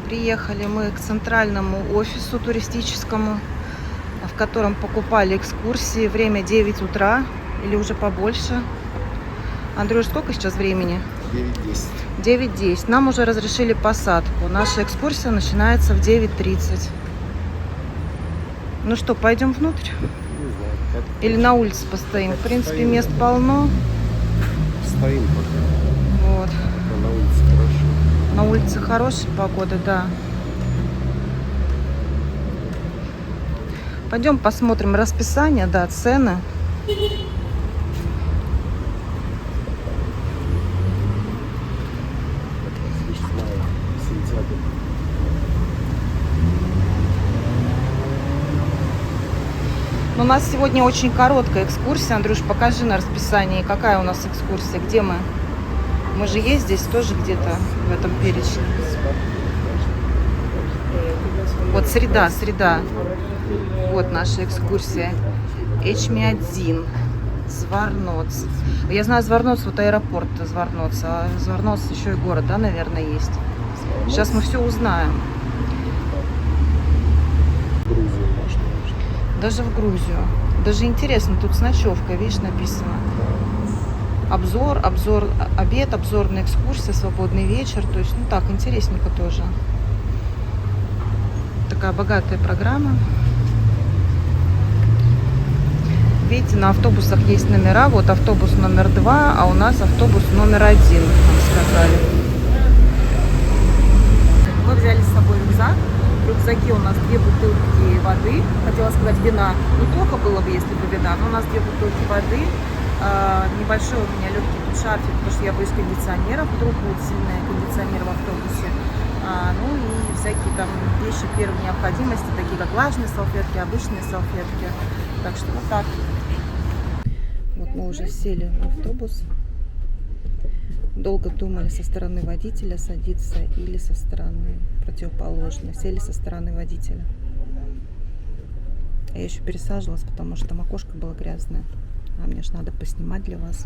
Приехали мы к центральному офису туристическому, в котором покупали экскурсии. Время 9 утра или уже побольше. Андрюш, сколько сейчас времени? 9:10. 9:10. Нам уже разрешили посадку. Наша экскурсия начинается в 9:30. Ну что, пойдем внутрь? Не знаю, как. Или на улице постоим? В принципе, мест полно. Стоим пока. Вот. А на улице хорошо. На улице хорошая погода, да. Пойдем посмотрим расписание, да, цены. Сентябрь. Но у нас сегодня очень короткая экскурсия. Андрюш, покажи на расписании, какая у нас экскурсия, где мы? Мы же есть здесь тоже где-то в этом перечне. Вот среда. Вот наша экскурсия. Эчмиадзин, Зварноц. Я знаю Зварноц, вот аэропорт Зварноц, а Зварноц еще и город, да, наверное, есть. Сейчас мы все узнаем. Грузию можно. Даже в Грузию. Даже интересно, тут с ночевкой, видишь, написано. Обзор, обед, обзорная экскурсия, свободный вечер. То есть, ну так, интересненько тоже. Такая богатая программа. Видите, на автобусах есть номера. Вот автобус номер 2, а у нас автобус номер 1, нам сказали. Мы взяли с собой рюкзак. В рюкзаке у нас 2 бутылки воды. Хотела сказать вина. Неплохо было бы, если бы вина, но у нас 2 бутылки воды. Небольшой у меня легкий тут шарфик, потому что я боюсь кондиционера. Вдруг будет сильный кондиционер в автобусе. Ну и всякие там вещи первой необходимости, такие как влажные салфетки, обычные салфетки. Так что вот так. Вот мы уже сели в автобус. Долго думали, со стороны водителя садиться или со стороны противоположной. Сели со стороны водителя. Я еще пересаживалась, потому что там окошко было грязное. А мне же надо поснимать для вас.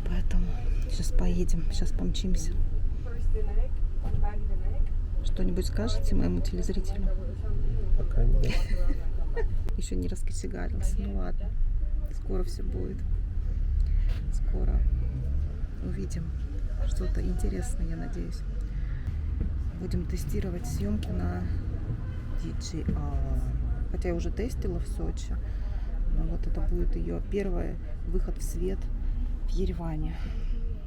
Поэтому сейчас поедем, сейчас помчимся. Что-нибудь скажете моему телезрителю? Пока нет. Еще не раскочегарился. Ну ладно. Скоро все будет. Скоро увидим что-то интересное, я надеюсь. Будем тестировать съемку на DJI. Хотя я уже тестила в Сочи. Но вот это будет ее первый выход в свет в Ереване.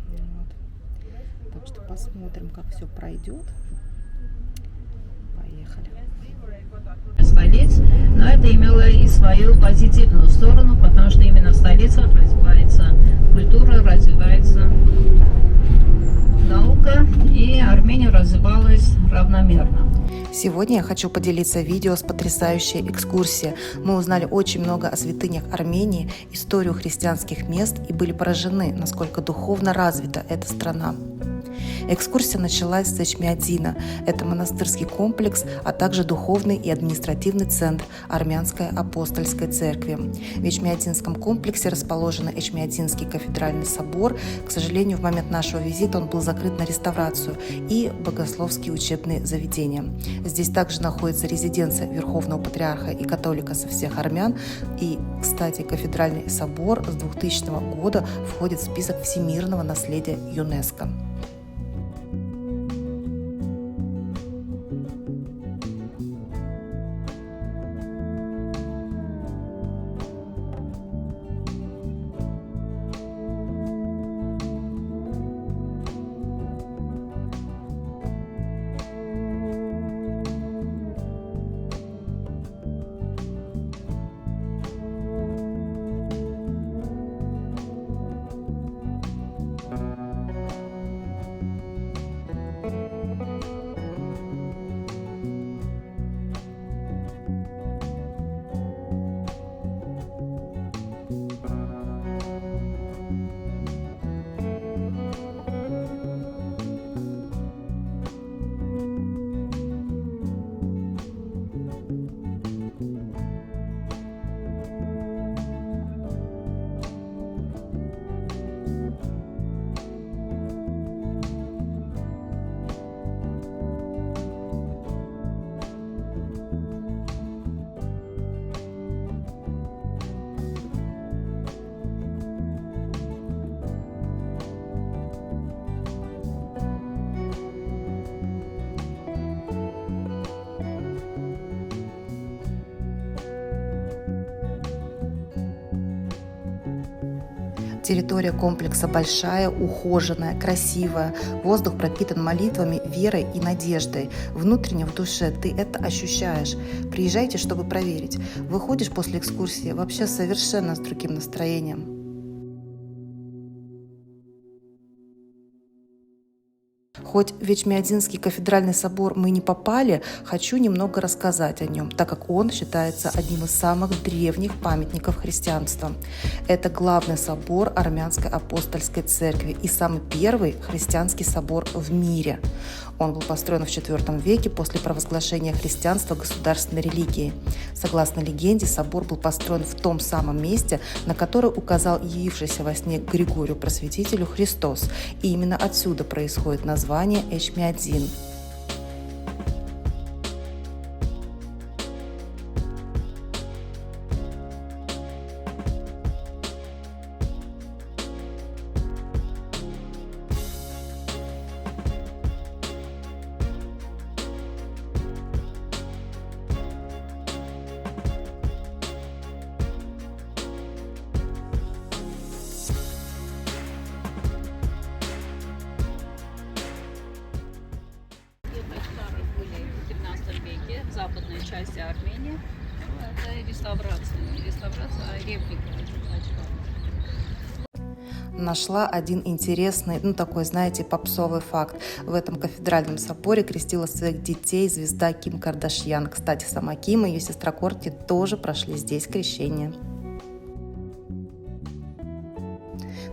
Вот. Так что посмотрим, как все пройдет. Поехали. Столиц, но это имело и свою позитивную сторону, потому что именно в столицах развивается культура, развивается наука, и Армения развивалась равномерно. Сегодня я хочу поделиться видео с потрясающей экскурсией. Мы узнали очень много о святынях Армении, историю христианских мест и были поражены, насколько духовно развита эта страна. Экскурсия началась с Эчмиадзина. Это монастырский комплекс, а также духовный и административный центр Армянской апостольской церкви. В Эчмиадзинском комплексе расположен Эчмиадзинский кафедральный собор. К сожалению, в момент нашего визита он был закрыт на реставрацию, и богословские учебные заведения. Здесь также находится резиденция Верховного Патриарха и католика со всех армян. И, кстати, кафедральный собор с 2000 года входит в список всемирного наследия ЮНЕСКО. Территория комплекса большая, ухоженная, красивая. Воздух пропитан молитвами, верой и надеждой. Внутренне в душе ты это ощущаешь. Приезжайте, чтобы проверить. Выходишь после экскурсии вообще совершенно с другим настроением. Хоть в Эчмиадзинский кафедральный собор мы не попали, хочу немного рассказать о нем, так как он считается одним из самых древних памятников христианства. Это главный собор Армянской апостольской церкви и самый первый христианский собор в мире. Он был построен в IV веке после провозглашения христианства государственной религией. Согласно легенде, собор был построен в том самом месте, на которое указал явившийся во сне Григорию Просветителю Христос, и именно отсюда происходит название Эчмиадзин. Были в 17 веке в западной части Армении. Это реставрация, не реставрация, а реплика этих очков. Нашла один интересный, такой, знаете, попсовый факт. В этом кафедральном соборе крестила своих детей звезда Ким Кардашьян. Кстати, сама Ким и ее сестра Кортни тоже прошли здесь крещение.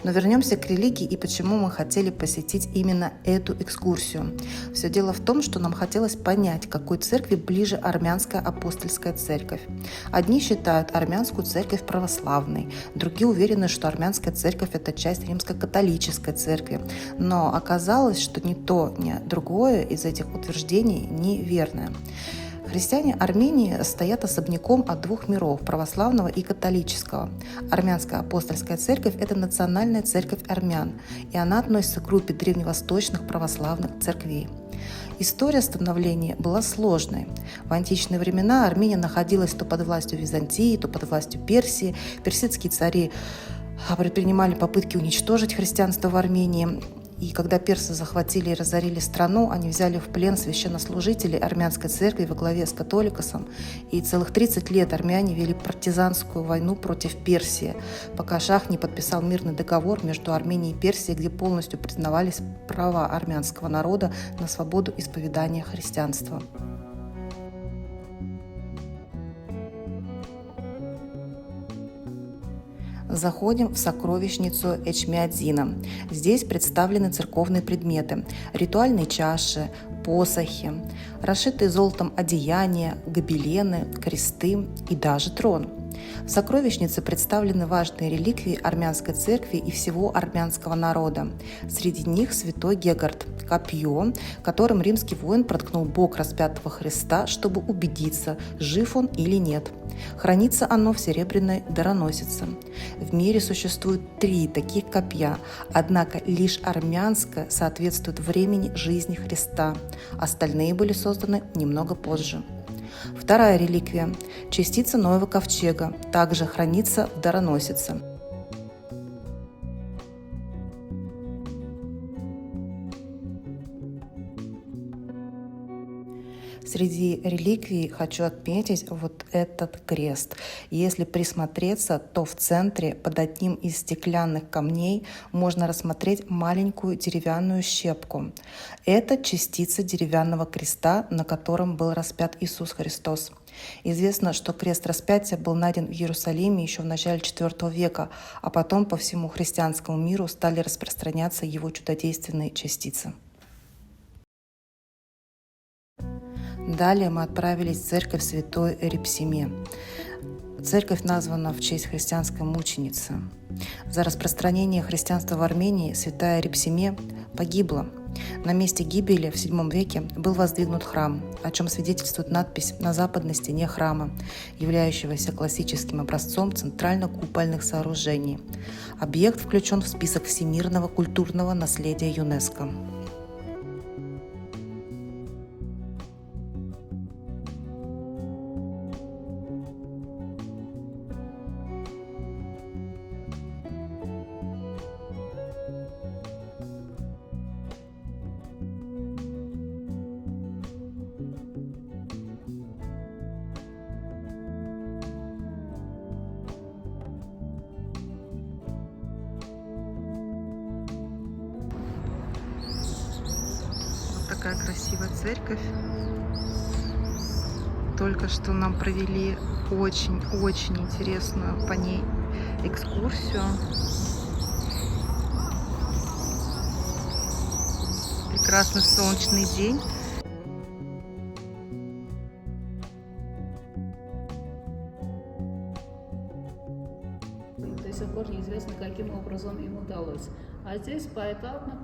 Но вернемся к религии и почему мы хотели посетить именно эту экскурсию. Все дело в том, что нам хотелось понять, к какой церкви ближе армянская апостольская церковь. Одни считают армянскую церковь православной, другие уверены, что армянская церковь – это часть римско-католической церкви. Но оказалось, что ни то, ни другое из этих утверждений неверное. Христиане Армении стоят особняком от двух миров – православного и католического. Армянская апостольская церковь – это национальная церковь армян, и она относится к группе древневосточных православных церквей. История становления была сложной. В античные времена Армения находилась то под властью Византии, то под властью Персии. Персидские цари предпринимали попытки уничтожить христианство в Армении. И когда персы захватили и разорили страну, они взяли в плен священнослужителей армянской церкви во главе с католикосом. И целых 30 лет армяне вели партизанскую войну против Персии, пока шах не подписал мирный договор между Арменией и Персией, где полностью признавались права армянского народа на свободу исповедания христианства. Заходим в сокровищницу Эчмиадзина. Здесь представлены церковные предметы, ритуальные чаши, посохи, расшитые золотом одеяния, гобелены, кресты и даже трон. В сокровищнице представлены важные реликвии армянской церкви и всего армянского народа. Среди них святой Гегард – копье, которым римский воин проткнул бок распятого Христа, чтобы убедиться, жив он или нет. Хранится оно в серебряной дароносице. В мире существует 3 таких копья, однако лишь армянское соответствует времени жизни Христа. Остальные были созданы немного позже. Вторая реликвия – частица Ноева ковчега, также хранится в дароносице. Среди реликвий хочу отметить вот этот крест. Если присмотреться, то в центре под одним из стеклянных камней можно рассмотреть маленькую деревянную щепку. Это частица деревянного креста, на котором был распят Иисус Христос. Известно, что крест распятия был найден в Иерусалиме еще в начале IV века, а потом по всему христианскому миру стали распространяться его чудодейственные частицы. Далее мы отправились в церковь святой Репсиме. Церковь названа в честь христианской мученицы. За распространение христианства в Армении святая Репсиме погибла. На месте гибели в VII веке был воздвигнут храм, о чем свидетельствует надпись на западной стене храма, являющегося классическим образцом центрально-купольных сооружений. Объект включен в список всемирного культурного наследия ЮНЕСКО. такая красивая церковь. Только что нам провели очень-очень интересную по ней экскурсию. Прекрасный солнечный день. До сих пор неизвестно, каким образом им удалось. А здесь поэтапно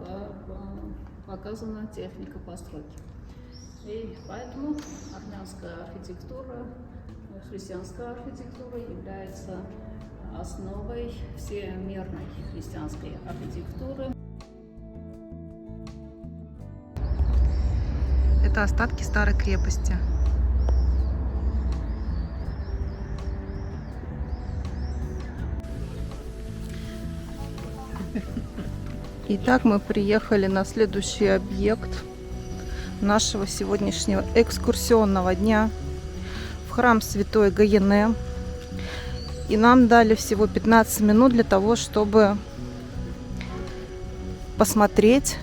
показана техника постройки. И поэтому армянская архитектура, христианская архитектура является основой всемирной христианской архитектуры. Это остатки старой крепости. Итак, мы приехали на следующий объект нашего сегодняшнего экскурсионного дня в храм Святой Гаене. И нам дали всего 15 минут для того, чтобы посмотреть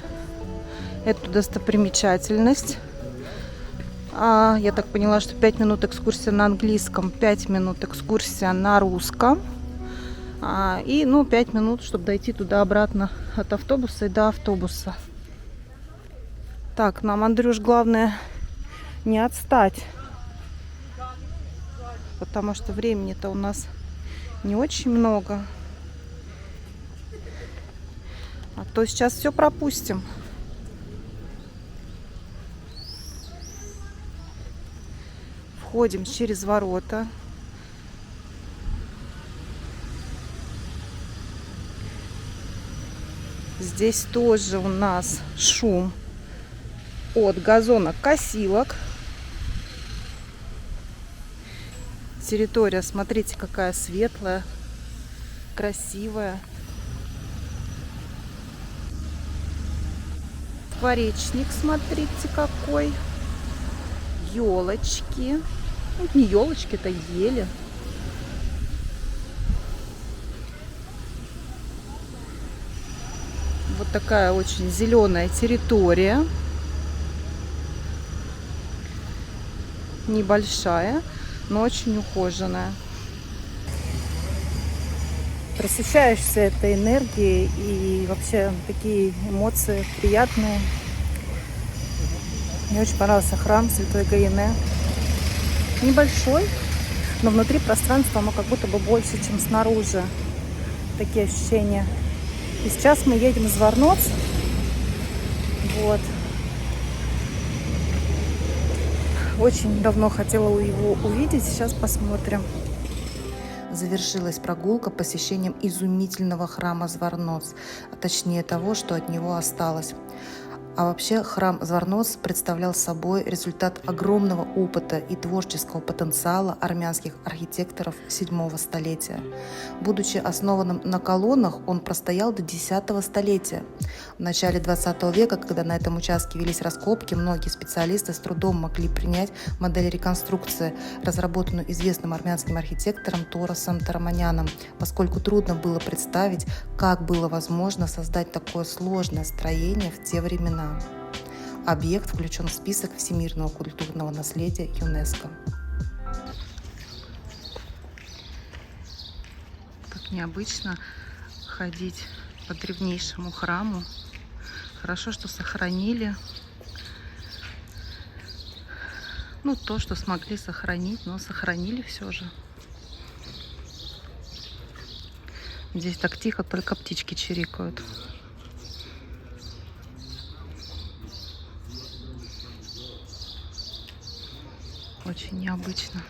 эту достопримечательность. Я так поняла, что 5 минут экскурсия на английском, 5 минут экскурсия на русском. И 5 минут, чтобы дойти туда-обратно от автобуса и до автобуса. Так, нам, Андрюш, главное не отстать. Потому что времени-то у нас не очень много. А то сейчас все пропустим. Входим через ворота. Здесь тоже у нас шум от газонокосилок. Территория, смотрите, какая светлая, красивая. Скворечник, смотрите, какой. Елочки. Не елочки, это ели. Вот такая очень зеленая территория. Небольшая, но очень ухоженная. Просыщаешься этой энергией и вообще такие эмоции приятные. Мне очень понравился храм Святой Гаене. Небольшой, но внутри пространства оно как будто бы больше, чем снаружи. Такие ощущения. И сейчас мы едем в Зварноц. Вот. Очень давно хотела его увидеть. Сейчас посмотрим. Завершилась прогулка посещением изумительного храма Зварноц, а точнее того, что от него осталось. А вообще храм Зварноц представлял собой результат огромного опыта и творческого потенциала армянских архитекторов 7 столетия. Будучи основанным на колоннах, он простоял до 10 столетия. В начале 20 века, когда на этом участке велись раскопки, многие специалисты с трудом могли принять модель реконструкции, разработанную известным армянским архитектором Торосом Тараманяном, поскольку трудно было представить, как было возможно создать такое сложное строение в те времена. Объект включен в список всемирного культурного наследия ЮНЕСКО. Как необычно ходить по древнейшему храму. Хорошо, что сохранили. То, что смогли сохранить, но сохранили все же. Здесь так тихо, только птички чирикают. Очень необычно.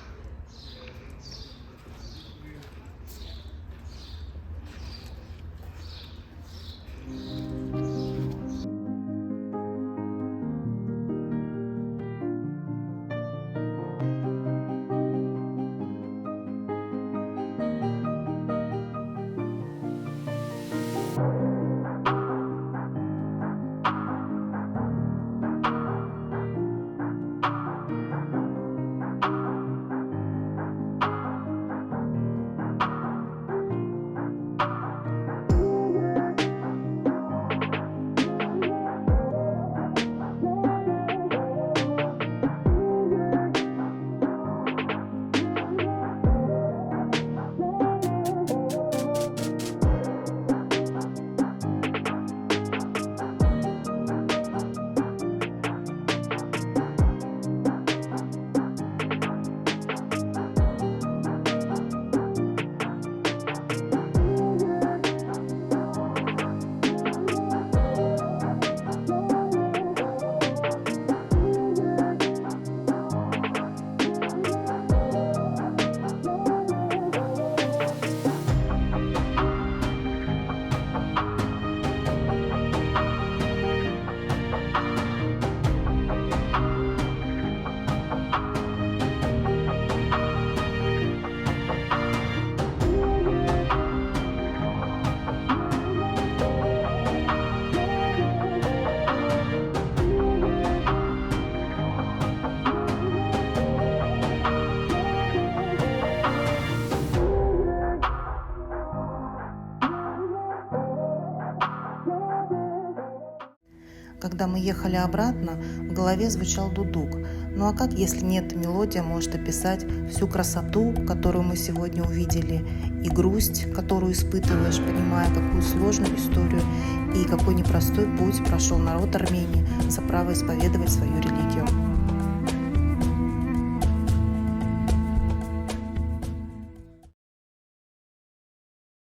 ехали обратно, в голове звучал дудук. Ну а как, если эта мелодия может описать всю красоту, которую мы сегодня увидели, и грусть, которую испытываешь, понимая, какую сложную историю и какой непростой путь прошел народ Армении за право исповедовать свою религию.